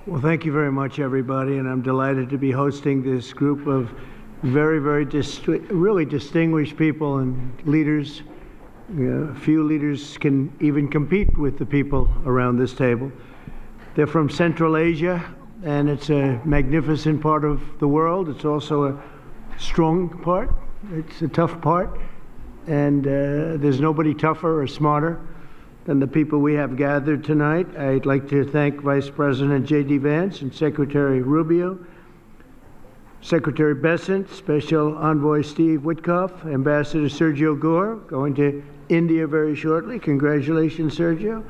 Well, thank you very much, everybody, and I'm delighted to be hosting this group of really distinguished people and leaders. Few leaders can even compete with the people around this table. They're from Central Asia, and it's a magnificent part of the world. It's also a strong part. It's a tough part, and there's nobody tougher or smarter than the people we have gathered tonight. I'd like to thank Vice President J.D. Vance and Secretary Rubio, Secretary Bessent, Special Envoy Steve Witkoff, Ambassador Sergio Gore, going to India very shortly. Congratulations, Sergio.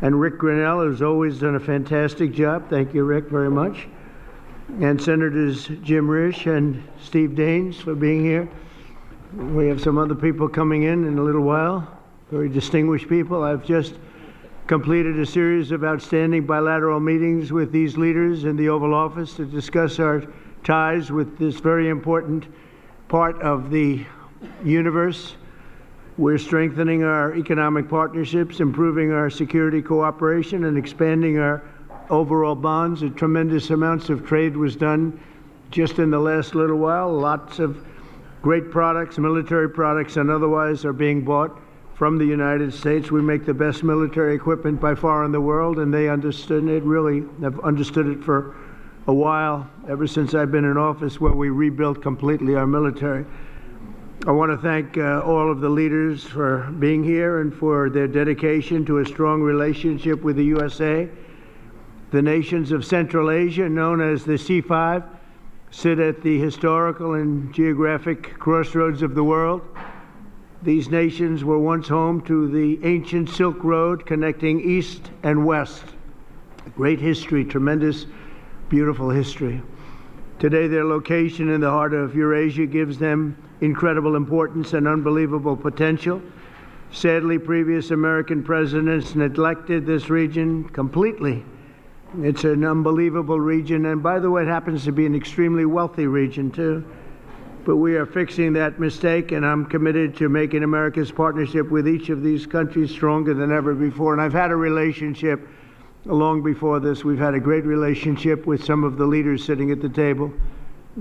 And Rick Grinnell, who's always done a fantastic job. Thank you, Rick, very much. And Senators Jim Risch and Steve Daines for being here. We have some other people coming in a little while. Very distinguished people. I've just completed a series of outstanding bilateral meetings with these leaders in the Oval Office to discuss our ties with this very important part of the universe. We're strengthening our economic partnerships, improving our security cooperation, and expanding our overall bonds. A tremendous amounts of trade was done just in the last little while. Lots of great products, military products and otherwise, are being bought from the United States. We make the best military equipment by far in the world, and they understood it, really have understood it for a while, ever since I've been in office, where we rebuilt completely our military. I want to thank all of the leaders for being here and for their dedication to a strong relationship with the USA. The nations of Central Asia, known as the C5, sit at the historical and geographic crossroads of the world. These nations were once home to the ancient Silk Road connecting east and west. Great history, tremendous, beautiful history. Today, their location in the heart of Eurasia gives them incredible importance and unbelievable potential. Sadly, previous American presidents neglected this region completely. It's an unbelievable region, and by the way, it happens to be an extremely wealthy region, too. But we are fixing that mistake, and I'm committed to making America's partnership with each of these countries stronger than ever before. And I've had a relationship long before this. We've had a great relationship with some of the leaders sitting at the table,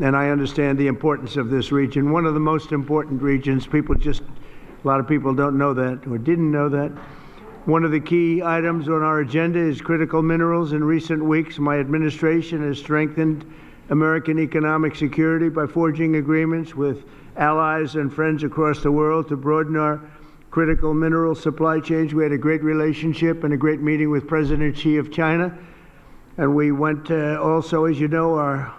and I understand the importance of this region. One of the most important regions. A lot of people don't know that or didn't know that. One of the key items on our agenda is critical minerals. In recent weeks, my administration has strengthened American economic security by forging agreements with allies and friends across the world to broaden our critical mineral supply chains. We had a great relationship and a great meeting with President Xi of China. And we went also, as you know, our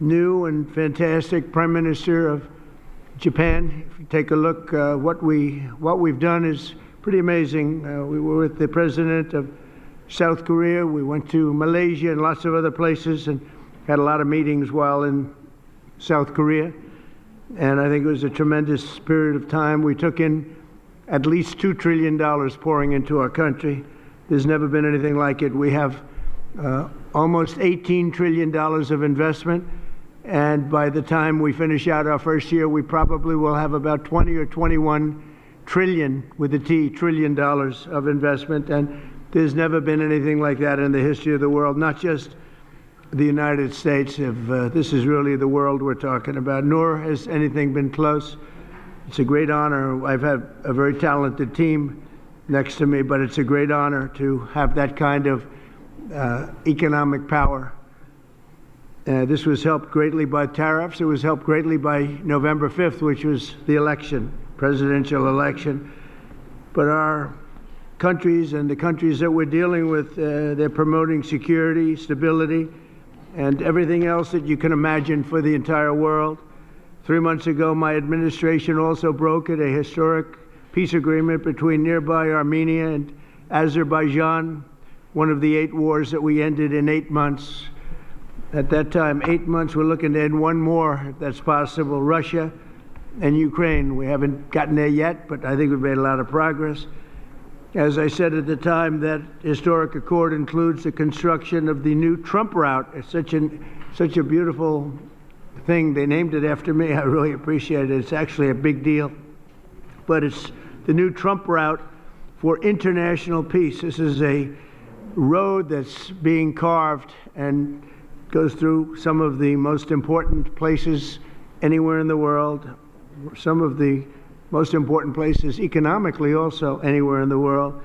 new and fantastic Prime Minister of Japan. If you take a look, what we've done is pretty amazing. We were with the President of South Korea. We went to Malaysia and lots of other places and had a lot of meetings while in South Korea. And I think it was a tremendous period of time. We took in at least $2 trillion pouring into our country. There's never been anything like it. We have almost $18 trillion of investment. And by the time we finish out our first year, we probably will have about 20 or 21 trillion, with a T, trillion dollars of investment. And there's never been anything like that in the history of the world, not just the United States. This is really the world we're talking about, nor has anything been close. It's a great honor. I've had a very talented team next to me, but it's a great honor to have that kind of economic power. This was helped greatly by tariffs. It was helped greatly by November 5th, which was the election, presidential election. But our countries and the countries that we're dealing with, they're promoting security, stability, and everything else that you can imagine for the entire world. 3 months ago, my administration also brokered a historic peace agreement between nearby Armenia and Azerbaijan, one of the 8 wars that we ended in 8 months. At that time, 8 months, we're looking to end one more, if that's possible, Russia and Ukraine. We haven't gotten there yet, but I think we've made a lot of progress. As I said at the time, that historic accord includes the construction of the new Trump route. It's such a beautiful thing. They named it after me. I really appreciate it. It's actually a big deal. But it's the new Trump route for international peace. This is a road that's being carved and goes through some of the most important places anywhere in the world, some of the most important places economically also anywhere in the world,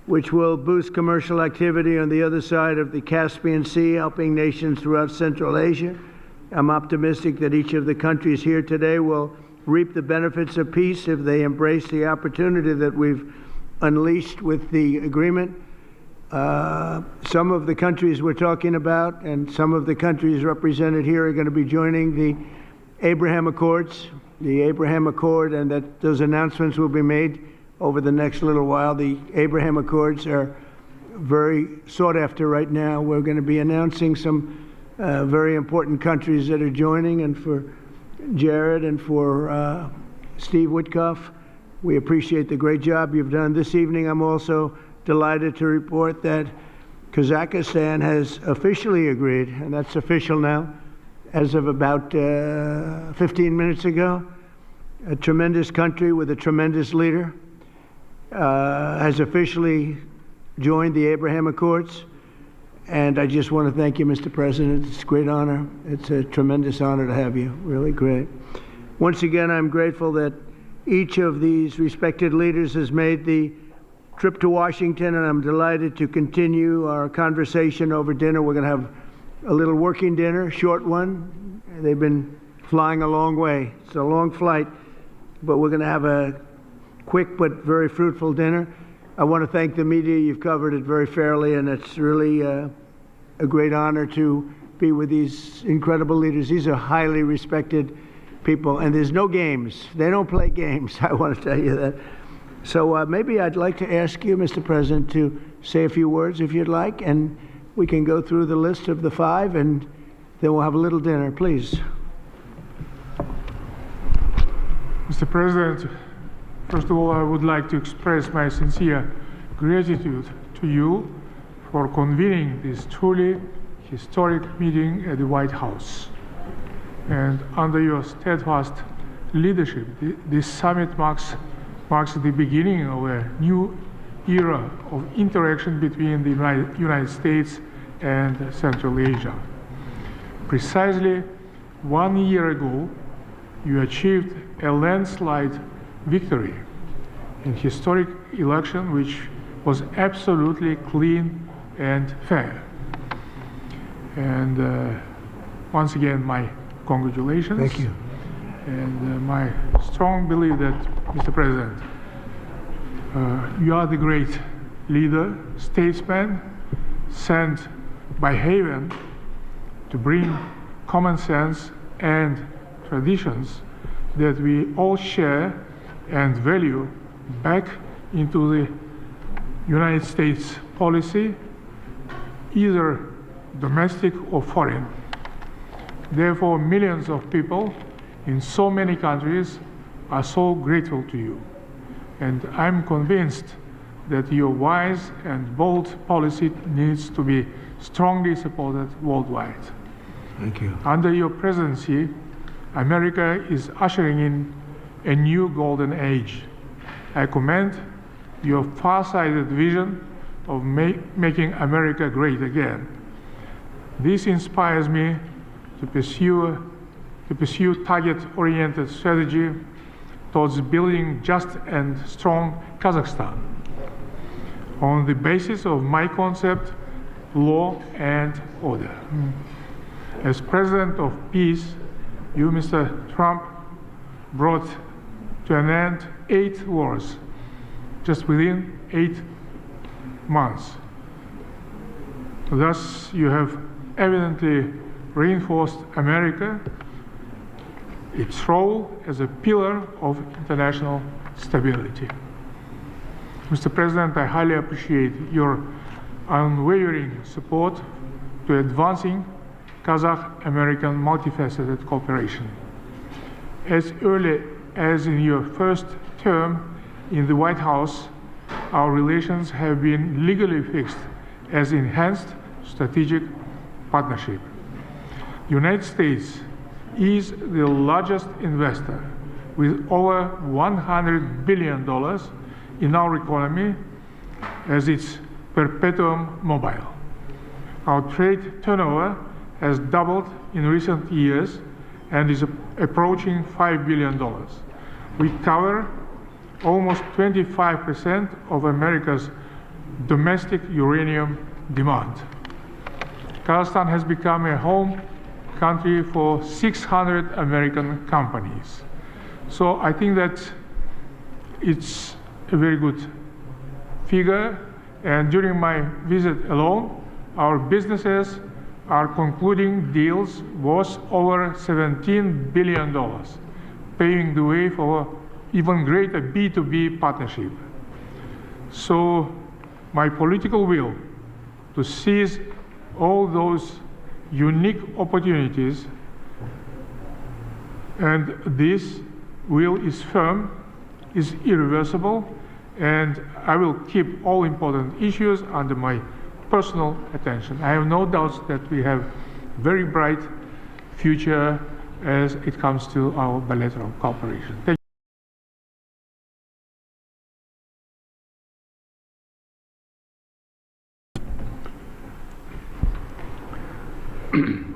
which will boost commercial activity on the other side of the Caspian Sea, helping nations throughout Central Asia. I'm optimistic that each of the countries here today will reap the benefits of peace if they embrace the opportunity that we've unleashed with the agreement. Some of the countries we're talking about and some of the countries represented here are going to be joining the Abraham Accords, and that those announcements will be made over the next little while. The Abraham Accords are very sought after right now. We're going to be announcing some very important countries that are joining, and for Jared and for Steve Witkoff, we appreciate the great job you've done. This evening, I'm also delighted to report that Kazakhstan has officially agreed, and that's official now, as of about 15 minutes ago. A tremendous country with a tremendous leader has officially joined the Abraham Accords. And I just want to thank you, Mr. President. It's a great honor. It's a tremendous honor to have you. Really great. Once again, I'm grateful that each of these respected leaders has made the trip to Washington, and I'm delighted to continue our conversation over dinner. We're going to have a little working dinner, short one. They've been flying a long way. It's a long flight, but we're going to have a quick but very fruitful dinner. I want to thank the media. You've covered it very fairly, and it's really a great honor to be with these incredible leaders. These are highly respected people, and there's no games. They don't play games, I want to tell you that. So maybe I'd like to ask you, Mr. President, to say a few words if you'd like, and we can go through the list of the 5, and then we'll have a little dinner, please. Mr. President, first of all, I would like to express my sincere gratitude to you for convening this truly historic meeting at the White House. And under your steadfast leadership, this summit marks the beginning of a new era of interaction between the United States and Central Asia. Precisely 1 year ago, you achieved a landslide victory in historic election which was absolutely clean and fair. And once again, my congratulations. Thank you. And my strong belief that, Mr. President, you are the great leader, statesman, sent by heaven to bring common sense and traditions that we all share and value back into the United States policy, either domestic or foreign. Therefore, millions of people in so many countries are so grateful to you. And I'm convinced that your wise and bold policy needs to be strongly supported worldwide. Thank you. Under your presidency, America is ushering in a new golden age. I commend your far-sighted vision of making America great again. This inspires me to pursue target-oriented strategy towards building just and strong Kazakhstan on the basis of my concept, law and order. As President of Peace, you, Mr. Trump, brought to an end 8 wars just within 8 months. Thus, you have evidently reinforced America, its role as a pillar of international stability. Mr. President, I highly appreciate your unwavering support to advancing Kazakh-American multifaceted cooperation. As early as in your first term in the White House, our relations have been legally fixed as enhanced strategic partnership. The United States is the largest investor with over $100 billion in our economy, as its perpetuum mobile. Our trade turnover has doubled in recent years and is approaching $5 billion. We cover almost 25% of America's domestic uranium demand. Kazakhstan has become a home country for 600 American companies. So I think that it's a very good figure, and during my visit alone, our businesses are concluding deals worth over $17 billion, paving the way for even greater B2B partnership. So my political will to seize all those unique opportunities, and this will is firm, is irreversible, and I will keep all important issues under my personal attention. I have no doubts that we have very bright future as it comes to our bilateral cooperation. Thank you.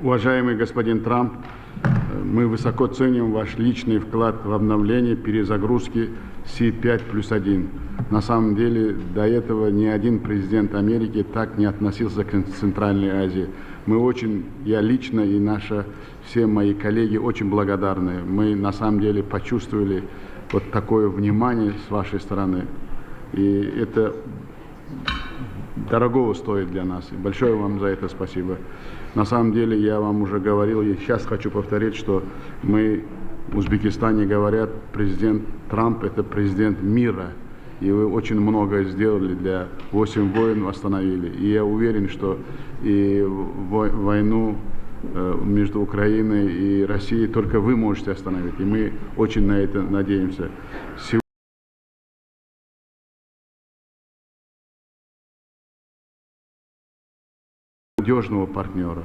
Уважаемый господин Трамп, мы высоко ценим ваш личный вклад в обновление перезагрузки C5+1. На самом деле, до этого ни один президент Америки так не относился к Центральной Азии. Мы очень, я лично и все мои коллеги очень благодарны. Мы на самом деле почувствовали вот такое внимание с вашей стороны. И это дорогого стоит для нас. И большое вам за это спасибо. На самом деле, я вам уже говорил, и сейчас хочу повторить, что мы в Узбекистане говорят, президент Трамп – это президент мира. И вы очень многое сделали для 8 войн остановили. И я уверен, что и войну между Украиной и Россией только вы можете остановить. И мы очень на это надеемся. Надежного партнера.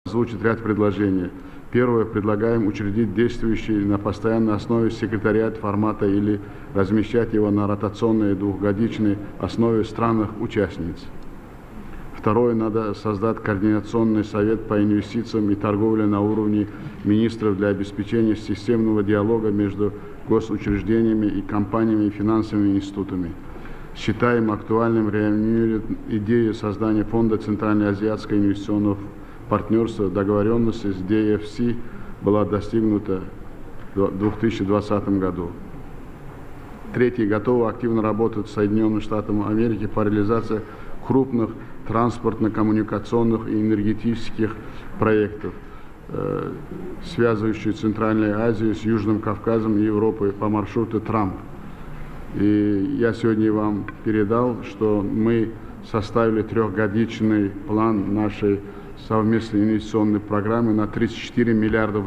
Озвучит ряд предложений. Первое. Предлагаем учредить действующий на постоянной основе секретариат формата или размещать его на ротационной двухгодичной основе в странах-участниц. Второе. Надо создать координационный совет по инвестициям и торговле на уровне министров для обеспечения системного диалога между госучреждениями и компаниями и финансовыми институтами. Считаем актуальным реанимировать идею создания фонда Центральноазиатского инвестиционного партнерства. Договоренность с DFC была достигнута в 2020 году. Третье. Готовы активно работать с Соединенными Штатами Америки по реализации крупных транспортно-коммуникационных и энергетических проектов, связывающих Центральную Азию с Южным Кавказом и Европой по маршруту Трамп. И я сегодня вам передал, что мы составили трехгодичный план нашей совместной инвестиционной программы на $34 миллиардов.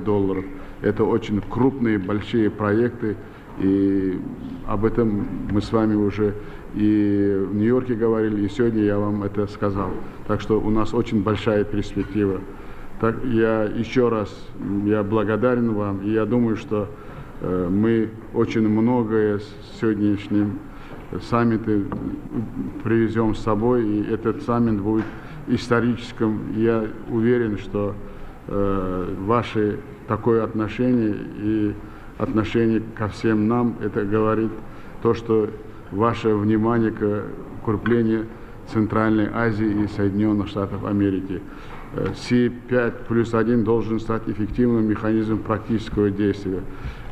Это очень крупные, большие проекты, и об этом мы с вами уже и в Нью-Йорке говорили, и сегодня я вам это сказал. Так что у нас очень большая перспектива. Так, я еще раз благодарен вам, и я думаю, что мы очень многое с сегодняшним саммитом привезем с собой, и этот саммит будет историческим. Я уверен, что ваше такое отношение и отношение ко всем нам, это говорит то, что ваше внимание к укреплению Центральной Азии и Соединенных Штатов Америки. C5+1 должен стать эффективным механизмом практического действия.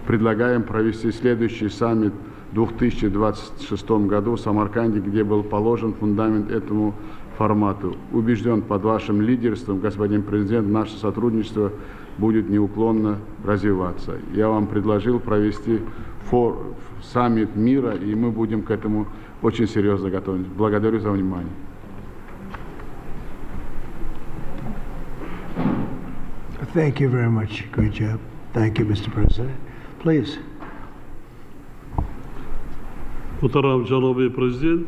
Предлагаем провести следующий саммит в 2026 году в Самарканде, где был положен фундамент этому формату. Убежден, под вашим лидерством, господин президент, наше сотрудничество будет неуклонно развиваться. Я вам предложил провести саммит мира, и мы будем к этому очень серьезно готовиться. Благодарю за внимание. Thank you very much. Great job. Thank you, Mr. President. Please. محترم جناب پرزیدنت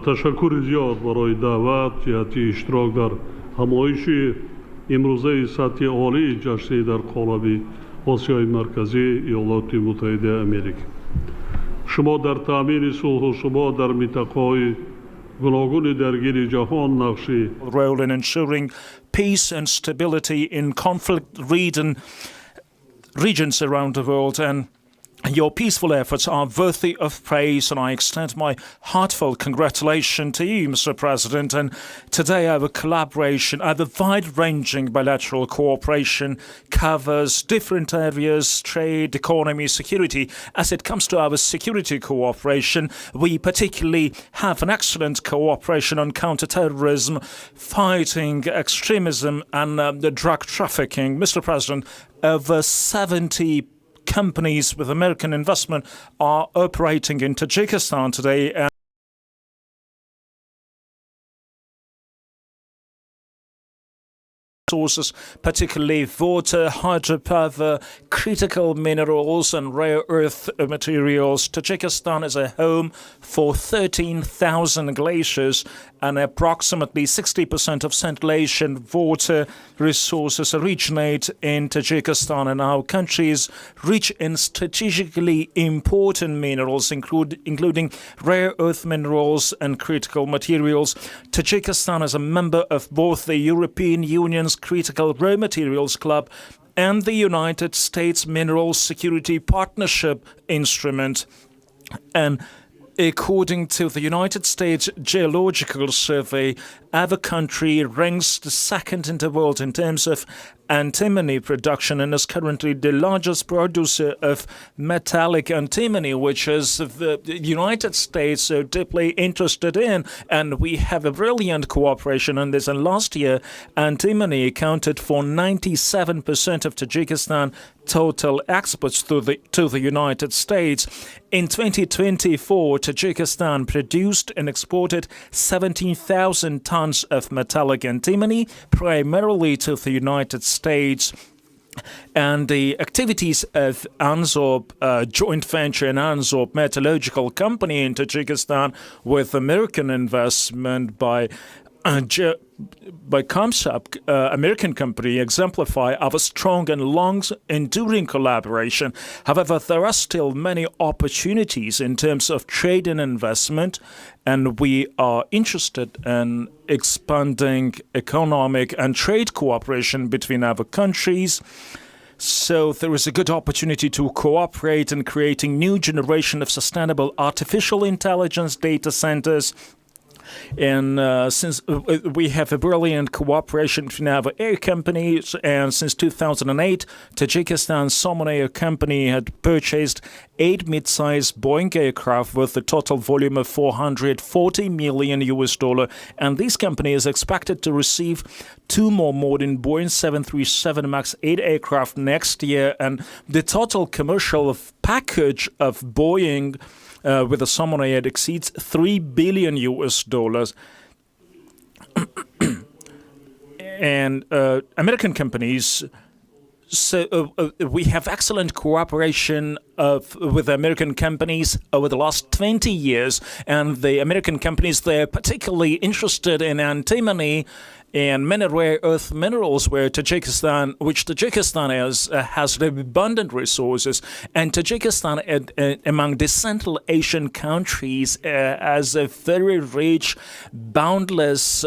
تشکر زیاد برای دعوت جهت اشتراک در همایش امروزه سطح عالی جشنی در قالب آسیای مرکزی ایالات متحده آمریکا. شما در تامین صلح و ثبات در منطقه‌های گوناگون درگیر جهان نقشی role in ensuring peace and stability in conflict regions around the world, and your peaceful efforts are worthy of praise, and I extend my heartfelt congratulations to you, Mr. President. And today our collaboration, our wide-ranging bilateral cooperation covers different areas: trade, economy, security. As it comes to our security cooperation, we particularly have an excellent cooperation on counterterrorism, fighting extremism and the drug trafficking. Mr. President, over 70 companies with American investment are operating in Tajikistan today. Sources, particularly water, hydropower, critical minerals and rare earth materials. Tajikistan is a home for 13,000 glaciers, and approximately 60% of Central Asian water resources originate in Tajikistan, and our country is rich in strategically important minerals, including rare earth minerals and critical materials. Tajikistan is a member of both the European Union's Critical Raw Materials Club and the United States Minerals Security Partnership Instrument. And according to the United States Geological Survey, our country ranks the second in the world in terms of antimony production and is currently the largest producer of metallic antimony, which is the United States so deeply interested in. And we have a brilliant cooperation on this. And last year, antimony accounted for 97% of Tajikistan total exports to the United States. In 2024, Tajikistan produced and exported 17,000 tons of metallic antimony, primarily to the United States. And the activities of ANZOB, joint venture and ANZOB metallurgical company in Tajikistan with American investment by Comsap, American company, exemplify our strong and long-enduring collaboration. However, there are still many opportunities in terms of trade and investment, and we are interested in expanding economic and trade cooperation between our countries. So there is a good opportunity to cooperate in creating new generation of sustainable artificial intelligence data centers. And since we have a brilliant cooperation between our air companies, and since 2008, Tajikistan Soman Air Company had purchased 8 mid-sized Boeing aircraft with a total volume of $440 million, and this company is expected to receive 2 more modern Boeing 737 MAX 8 aircraft next year, and the total commercial package of Boeing with the Soman Air exceeds $3 billion. And American companies, so we have excellent cooperation with American companies over the last 20 years, and the American companies, they're particularly interested in antimony and many rare earth minerals, which Tajikistan has abundant resources, and Tajikistan, among the Central Asian countries, has a very rich, boundless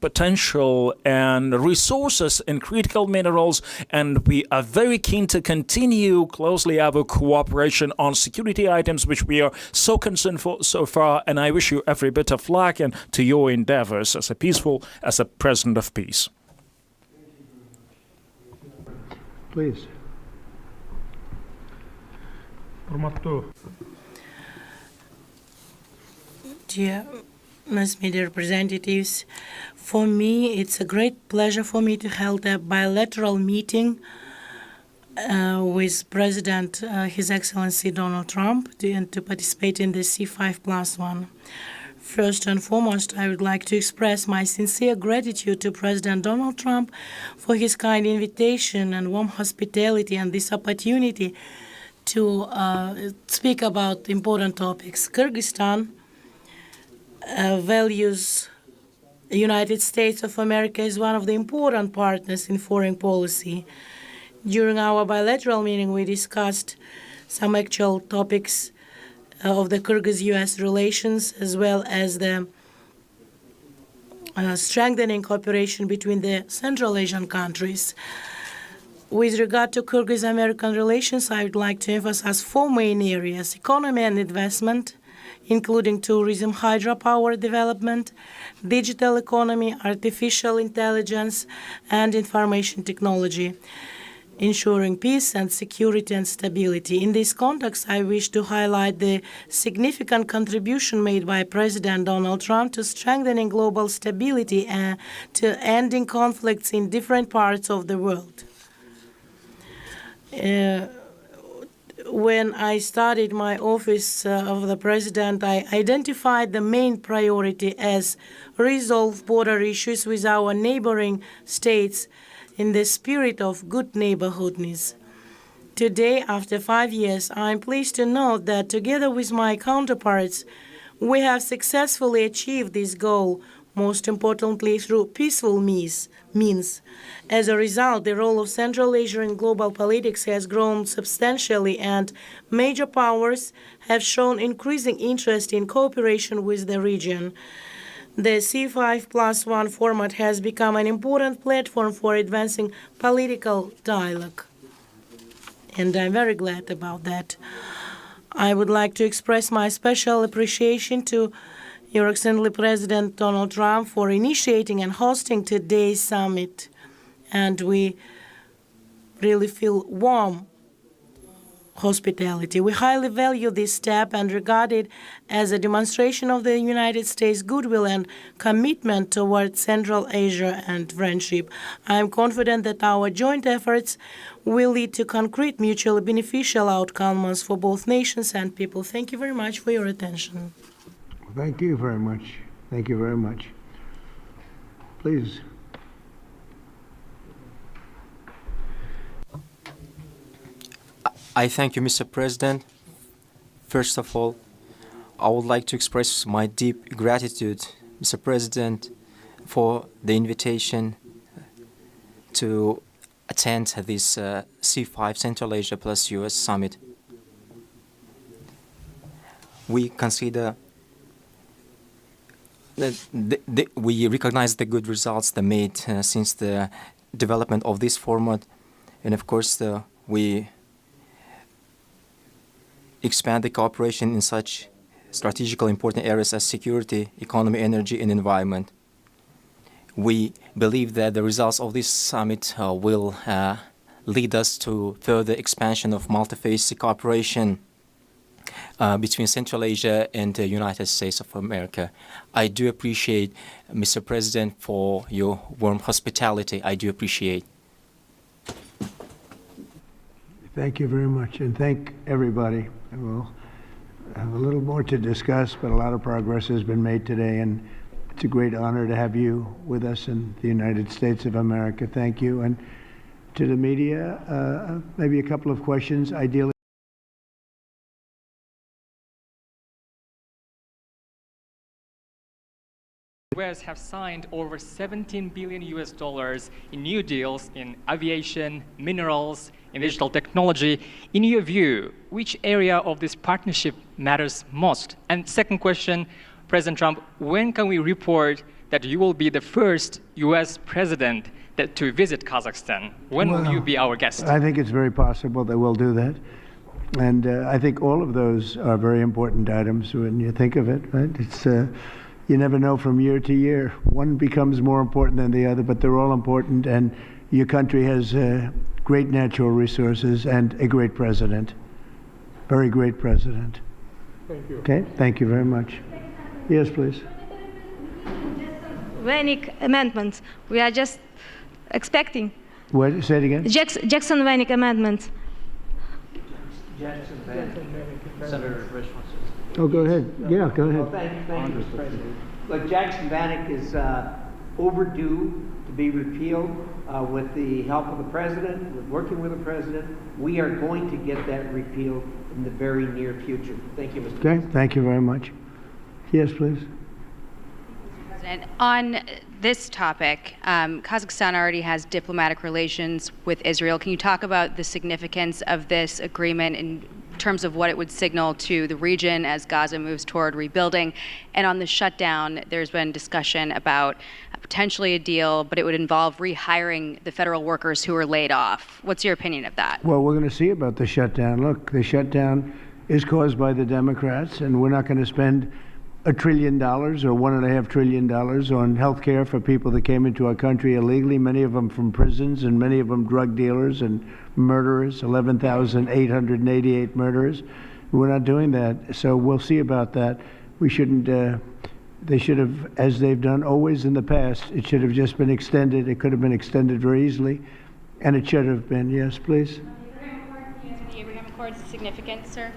potential and resources in critical minerals, and we are very keen to continue closely our cooperation on security items, which we are so concerned for so far. And I wish you every bit of luck and to your endeavors as a president of peace. Please. Dear mass media representatives, for me it's a great pleasure for me to hold a bilateral meeting with President His Excellency Donald Trump and to participate in the C5+1. First and foremost, I would like to express my sincere gratitude to President Donald Trump for his kind invitation and warm hospitality and this opportunity to speak about important topics. Kyrgyzstan values The United States of America is one of the important partners in foreign policy. During our bilateral meeting, we discussed some actual topics of the Kyrgyz-US relations, as well as the strengthening cooperation between the Central Asian countries. With regard to Kyrgyz-American relations, I would like to emphasize 4 main areas: economy and investment, including tourism, hydropower development, digital economy, artificial intelligence, and information technology, ensuring peace and security and stability. In this context, I wish to highlight the significant contribution made by President Donald Trump to strengthening global stability and to ending conflicts in different parts of the world. When I started my office of the president, I identified the main priority as resolve border issues with our neighboring states in the spirit of good neighborhoodness. Today, after 5 years, I am pleased to note that together with my counterparts, we have successfully achieved this goal, most importantly through peaceful means. As a result, the role of Central Asia in global politics has grown substantially, and major powers have shown increasing interest in cooperation with the region. The C5+1 format has become an important platform for advancing political dialogue, and I'm very glad about that. I would like to express my special appreciation to Your Excellency President Donald Trump for initiating and hosting today's summit, and we really feel warm hospitality. We highly value this step and regard it as a demonstration of the United States' goodwill and commitment towards Central Asia and friendship. I am confident that our joint efforts will lead to concrete, mutually beneficial outcomes for both nations and people. Thank you very much for your attention. Thank you very much. Thank you very much. Please. I thank you, Mr. President. First of all, I would like to express my deep gratitude, Mr. President, for the invitation to attend this C5 Central Asia plus US Summit. We consider that we recognize the good results that made since the development of this format, and of course we expand the cooperation in such strategically important areas as security, economy, energy, and environment. We believe that the results of this summit will lead us to further expansion of multi-phase cooperation between Central Asia and the United States of America. I do appreciate, Mr. President, for your warm hospitality. I do appreciate. Thank you very much, and thank everybody. We'll have a little more to discuss, but a lot of progress has been made today, and it's a great honor to have you with us in the United States of America. Thank you. And to the media, maybe a couple of questions, ideally. US have signed over $17 billion in new deals in aviation, minerals, in digital technology. In your view, which area of this partnership matters most? And second question, President Trump, when can we report that you will be the first US president to visit Kazakhstan? When will you be our guest? I think it's very possible that we'll do that. And I think all of those are very important items when you think of it, right? It's you never know from year to year. One becomes more important than the other, but they're all important, and your country has great natural resources and a great president. Very great president. Thank you. Okay, thank you very much. Yes, please. Vanik amendments. We are just expecting. What? Say it again. Jackson Vanik amendments. Jackson Vanik. Senator Rich wants to. Oh, go ahead. Yeah, go ahead. Thank you, Mr. President. Look, Jackson Vanik is overdue to be repealed. With the help of the president, with working with the president, we are going to get that repealed in the very near future. Thank you, Mr. President. Okay, thank you very much. Yes, please. President. On this topic, Kazakhstan already has diplomatic relations with Israel. Can you talk about the significance of this agreement in terms of what it would signal to the region as Gaza moves toward rebuilding? And on the shutdown, there's been discussion about potentially a deal, but it would involve rehiring the federal workers who were laid off. What's your opinion of that? Well, we're going to see about the shutdown. Look, the shutdown is caused by the Democrats, and we're not going to spend $1 trillion or $1.5 trillion on health care for people that came into our country illegally, many of them from prisons and many of them drug dealers and murderers, 11,888 murderers. We're not doing that, so we'll see about that. We shouldn't, they should have, as they've done always in the past, it should have just been extended. It could have been extended very easily, and it should have been. Yes, please. The Abraham Accords is significant, sir?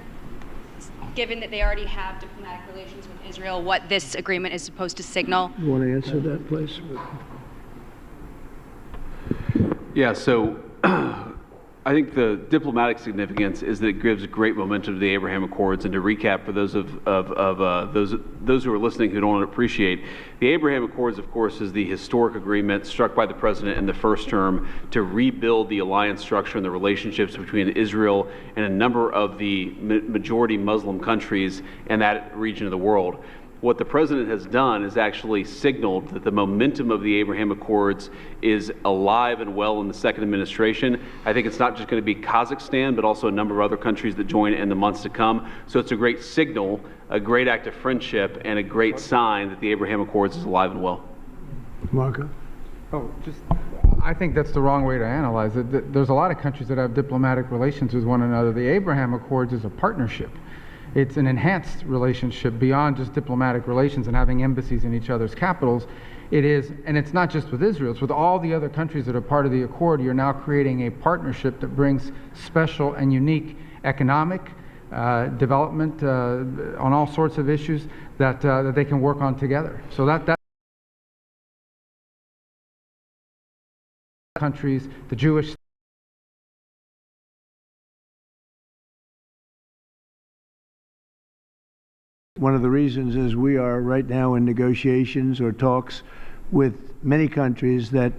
Given that they already have diplomatic relations with Israel, what this agreement is supposed to signal? You want to answer that, please? Yeah, so I think the diplomatic significance is that it gives great momentum to the Abraham Accords. And to recap for those those who are listening who don't appreciate, the Abraham Accords, of course, is the historic agreement struck by the president in the first term to rebuild the alliance structure and the relationships between Israel and a number of the majority Muslim countries in that region of the world. What the president has done is actually signaled that the momentum of the Abraham Accords is alive and well in the second administration. I think it's not just going to be Kazakhstan, but also a number of other countries that join in the months to come. So it's a great signal, a great act of friendship, and a great sign that the Abraham Accords is alive and well. Marco? I think that's the wrong way to analyze it. There's a lot of countries that have diplomatic relations with one another. The Abraham Accords is a partnership. It's an enhanced relationship beyond just diplomatic relations and having embassies in each other's capitals. It is, and it's not just with Israel, it's with all the other countries that are part of the accord. You're now creating a partnership that brings special and unique economic development on all sorts of issues that they can work on together. So that countries, the Jewish One of the reasons is we are right now in negotiations or talks with many countries that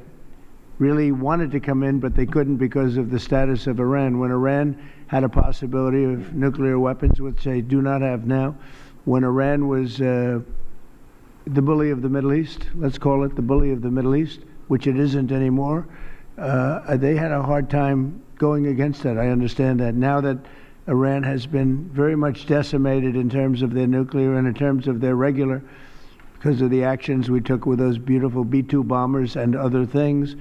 really wanted to come in, but they couldn't because of the status of Iran. When Iran had a possibility of nuclear weapons, which they do not have now, when Iran was the bully of the Middle East, let's call it the bully of the Middle East, which it isn't anymore, they had a hard time going against that. I understand that. Now that Iran has been very much decimated in terms of their nuclear and in terms of their regular, because of the actions we took with those beautiful B-2 bombers and other things.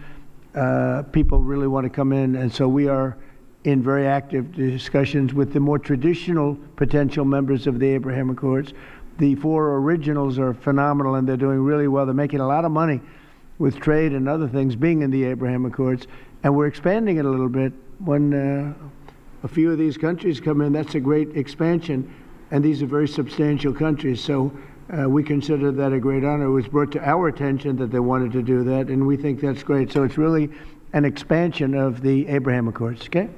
People really want to come in, and so we are in very active discussions with the more traditional potential members of the Abraham Accords. The four originals are phenomenal, and they're doing really well. They're making a lot of money with trade and other things being in the Abraham Accords, and we're expanding it a little bit. When a few of these countries come in, that's a great expansion, and these are very substantial countries. So we consider that a great honor. It was brought to our attention that they wanted to do that, and we think that's great. So it's really an expansion of the Abraham Accords. Okay?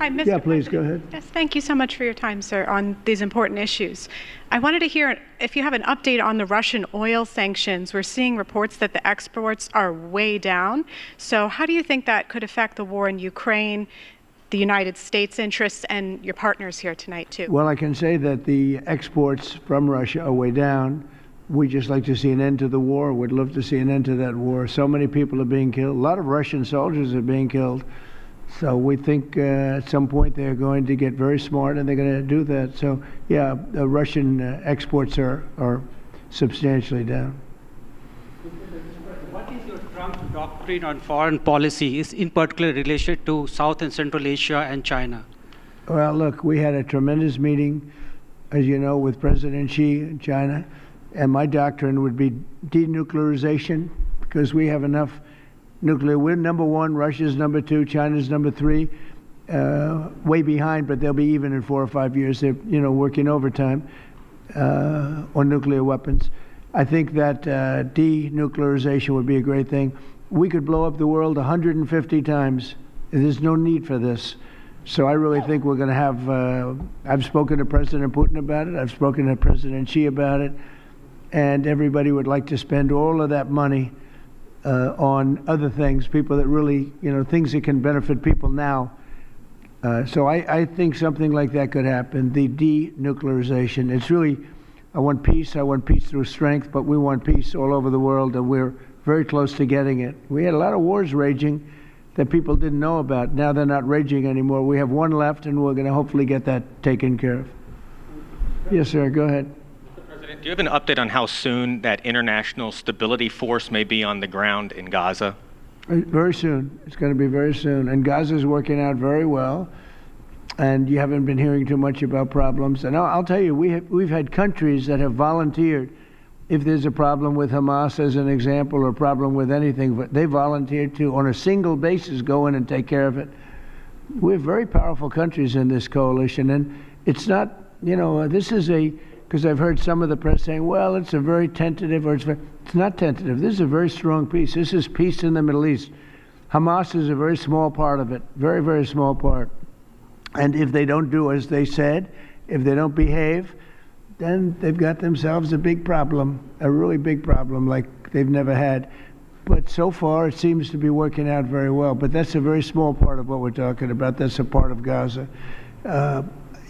Hi, Mr. Yeah, please President. go ahead. Yes, thank you so much for your time, sir, on these important issues. I wanted to hear if you have an update on the Russian oil sanctions. We're seeing reports that the exports are way down. So how do you think that could affect the war in Ukraine, the United States' interests, and your partners here tonight, too? Well, I can say that the exports from Russia are way down. We just like to see an end to the war. We'd love to see an end to that war. So many people are being killed. A lot of Russian soldiers are being killed. So we think at some point they're going to get very smart and they're going to do that. So, yeah, the Russian exports are substantially down. What is your Trump doctrine on foreign policy, is in particular related to South and Central Asia and China? Well, look, we had a tremendous meeting, as you know, with President Xi in China, and my doctrine would be denuclearization, because we have enough nuclear. We're number one, Russia's number two, China's number three, way behind, but they'll be even in 4 or 5 years. They're, working overtime on nuclear weapons. I think that denuclearization would be a great thing. We could blow up the world 150 times. There's no need for this. So I really think we're going to have, I've spoken to President Putin about it. I've spoken to President Xi about it. and everybody would like to spend all of that money on other things, people that really, things that can benefit people now. So I think something like that could happen, the denuclearization. It's really, I want peace through strength, but we want peace all over the world, and we're very close to getting it. We had a lot of wars raging that people didn't know about. Now they're not raging anymore. We have one left, and we're going to hopefully get that taken care of. Yes, sir, go ahead. President, do you have an update on how soon that international stability force may be on the ground in Gaza? Very soon. It's going to be very soon. And Gaza's working out very well. And you haven't been hearing too much about problems. And I'll tell you, we've had countries that have volunteered. If there's a problem with Hamas, as an example, or a problem with anything, but they volunteered to, on a single basis, go in and take care of it. We have very powerful countries in this coalition. And it's not, this is because I've heard some of the press saying, well, it's a very tentative, or it's not tentative. This is a very strong peace. This is peace in the Middle East. Hamas is a very small part of it, very, very small part. And if they don't do as they said, if they don't behave, then they've got themselves a big problem, a really big problem like they've never had. But so far, it seems to be working out very well. But that's a very small part of what we're talking about. That's a part of Gaza.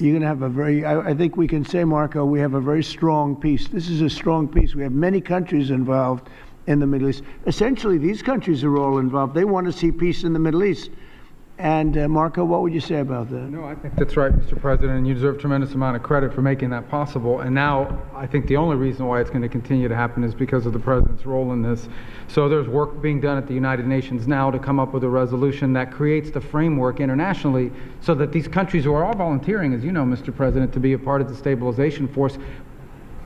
You're going to have a very, I think we can say, Marco, we have a very strong peace. This is a strong peace. We have many countries involved in the Middle East. Essentially, these countries are all involved. They want to see peace in the Middle East. And Marco, what would you say about that? No, I think that's right, Mr. President, and you deserve a tremendous amount of credit for making that possible. And now I think the only reason why it's going to continue to happen is because of the President's role in this. So there's work being done at the United Nations now to come up with a resolution that creates the framework internationally so that these countries who are all volunteering, as you know, Mr. President, to be a part of the stabilization force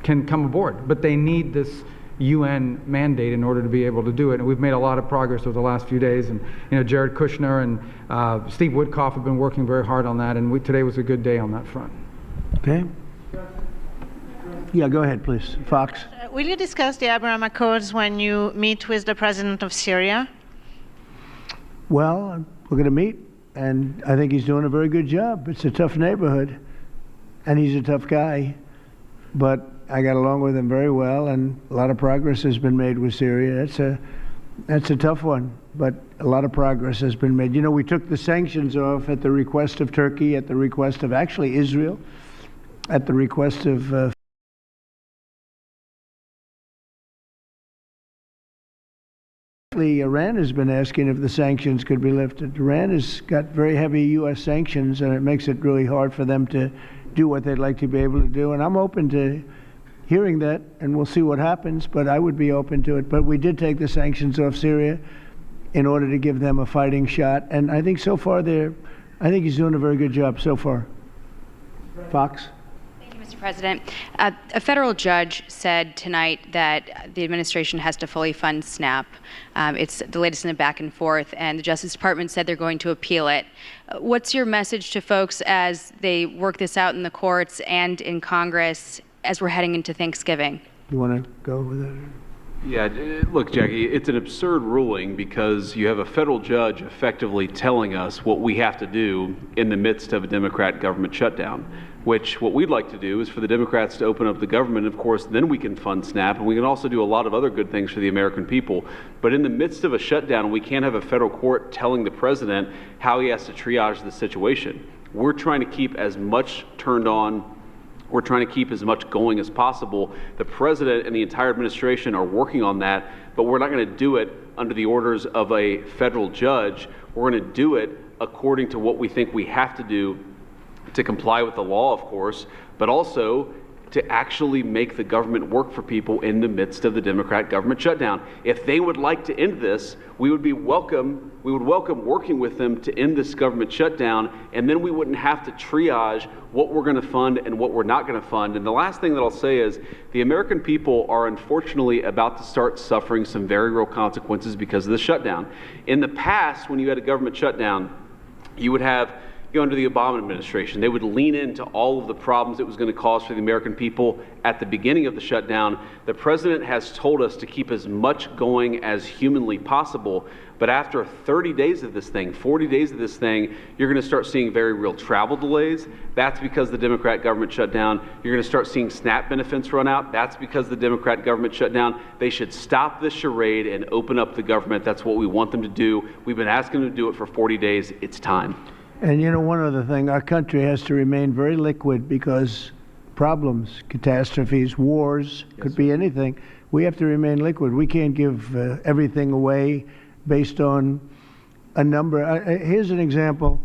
can come aboard. But they need this UN mandate in order to be able to do it. And we've made a lot of progress over the last few days. And Jared Kushner and Steve Woodcock have been working very hard on that. And today was a good day on that front. Okay. Yeah, go ahead, please. Fox. Will you discuss the Abraham Accords when you meet with the president of Syria? Well, we're going to meet, and I think he's doing a very good job. It's a tough neighborhood, and he's a tough guy. But I got along with him very well, and a lot of progress has been made with Syria. That's a tough one, but a lot of progress has been made. We took the sanctions off at the request of Turkey, at the request of actually Israel, at the request of Iran has been asking if the sanctions could be lifted. Iran has got very heavy U.S. sanctions, and it makes it really hard for them to do what they'd like to be able to do. And I'm open to hearing that, and we'll see what happens, but I would be open to it. But we did take the sanctions off Syria in order to give them a fighting shot. And I think so far I think he's doing a very good job so far. Fox? Thank you, Mr. President. A federal judge said tonight that the administration has to fully fund SNAP. It's the latest in a back and forth, and the Justice Department said they're going to appeal it. What's your message to folks as they work this out in the courts and in Congress as we're heading into Thanksgiving? You want to go with that? Yeah, look, Jackie, it's an absurd ruling because you have a federal judge effectively telling us what we have to do in the midst of a Democrat government shutdown, which what we'd like to do is for the Democrats to open up the government. Of course, then we can fund SNAP, and we can also do a lot of other good things for the American people. But in the midst of a shutdown, we can't have a federal court telling the president how he has to triage the situation. We're trying to keep as much turned on. We're trying to keep as much going as possible. The president and the entire administration are working on that, but we're not going to do it under the orders of a federal judge. We're going to do it according to what we think we have to do to comply with the law, of course, but also to actually make the government work for people in the midst of the Democrat government shutdown. If they would like to end this, we would welcome working with them to end this government shutdown, and then we wouldn't have to triage what we're going to fund and what we're not going to fund. And the last thing that I'll say is the American people are unfortunately about to start suffering some very real consequences because of the shutdown. In the past, when you had a government shutdown, you would have under the Obama administration. They would lean into all of the problems it was going to cause for the American people at the beginning of the shutdown. The president has told us to keep as much going as humanly possible. But after 30 days of this thing, 40 days of this thing, you're going to start seeing very real travel delays. That's because the Democrat government shut down. You're going to start seeing SNAP benefits run out. That's because the Democrat government shut down. They should stop this charade and open up the government. That's what we want them to do. We've been asking them to do it for 40 days. It's time. And you know, one other thing, our country has to remain very liquid because problems, catastrophes, wars, could be anything. We have to remain liquid. We can't give everything away based on a number. Here's an example.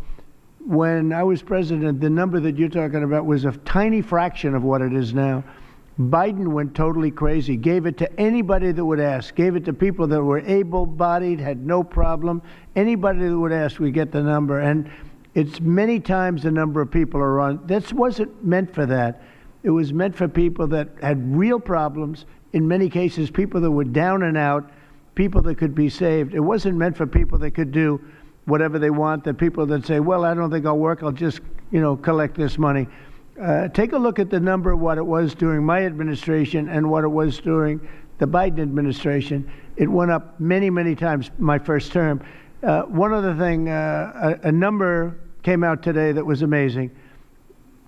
When I was president, the number that you're talking about was a tiny fraction of what it is now. Biden went totally crazy, gave it to anybody that would ask, gave it to people that were able-bodied, had no problem. Anybody that would ask, we get the number. And it's many times the number of people are on. This wasn't meant for that. It was meant for people that had real problems, in many cases people that were down and out, people that could be saved. It wasn't meant for people that could do whatever they want, the people that say, well, I don't think I'll work, I'll just, collect this money. Take a look at the number of what it was during my administration and what it was during the Biden administration. It went up many, many times my first term. One other thing, a number came out today that was amazing.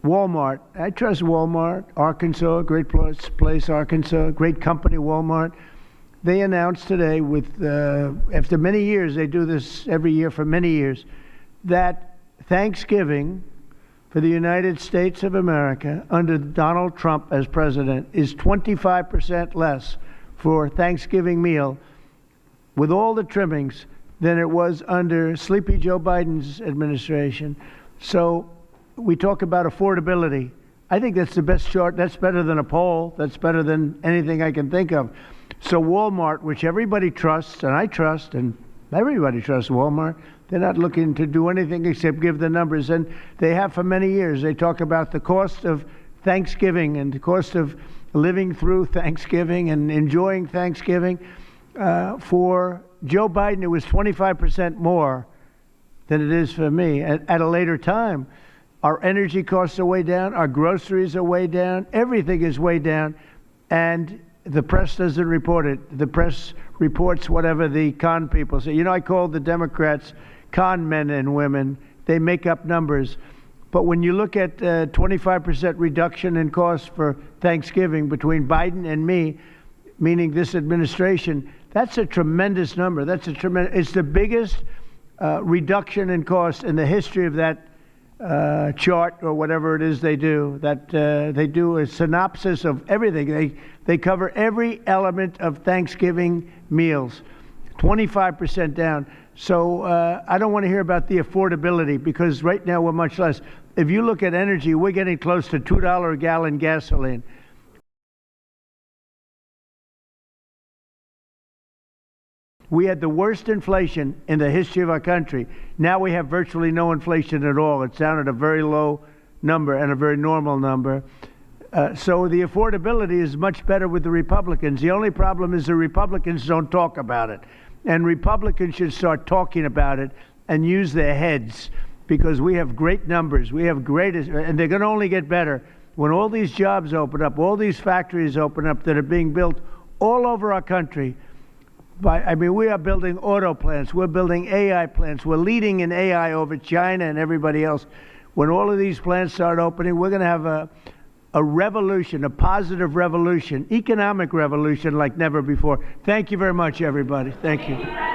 Walmart. I trust Walmart. Arkansas, great place, Arkansas, great company, Walmart. They announced today, after many years, they do this every year for many years, that Thanksgiving for the United States of America under Donald Trump as president is 25% less for Thanksgiving meal with all the trimmings than it was under Sleepy Joe Biden's administration. So we talk about affordability. I think that's the best chart. That's better than a poll. That's better than anything I can think of. So Walmart, which everybody trusts, and I trust, and everybody trusts Walmart, they're not looking to do anything except give the numbers. And they have for many years. They talk about the cost of Thanksgiving and the cost of living through Thanksgiving and enjoying Thanksgiving. For Joe Biden, it was 25% more than it is for me at a later time. Our energy costs are way down. Our groceries are way down. Everything is way down. And the press doesn't report it. The press reports whatever the con people say. I call the Democrats con men and women. They make up numbers. But when you look at 25% reduction in costs for Thanksgiving between Biden and me, meaning this administration, that's a tremendous number. It's the biggest reduction in cost in the history of that chart or whatever it is they do. They do a synopsis of everything. They cover every element of Thanksgiving meals, 25% down. So I don't want to hear about the affordability because right now we're much less. If you look at energy, we're getting close to $2 a gallon gasoline. We had the worst inflation in the history of our country. Now we have virtually no inflation at all. It's down at a very low number and a very normal number. So the affordability is much better with the Republicans. The only problem is the Republicans don't talk about it. And Republicans should start talking about it and use their heads because we have great numbers. We have and they're going to only get better when all these jobs open up, all these factories open up that are being built all over our country. We are building auto plants. We're building AI plants. We're leading in AI over China and everybody else. When all of these plants start opening, we're going to have a revolution, a positive revolution, economic revolution like never before. Thank you very much, everybody. Thank you.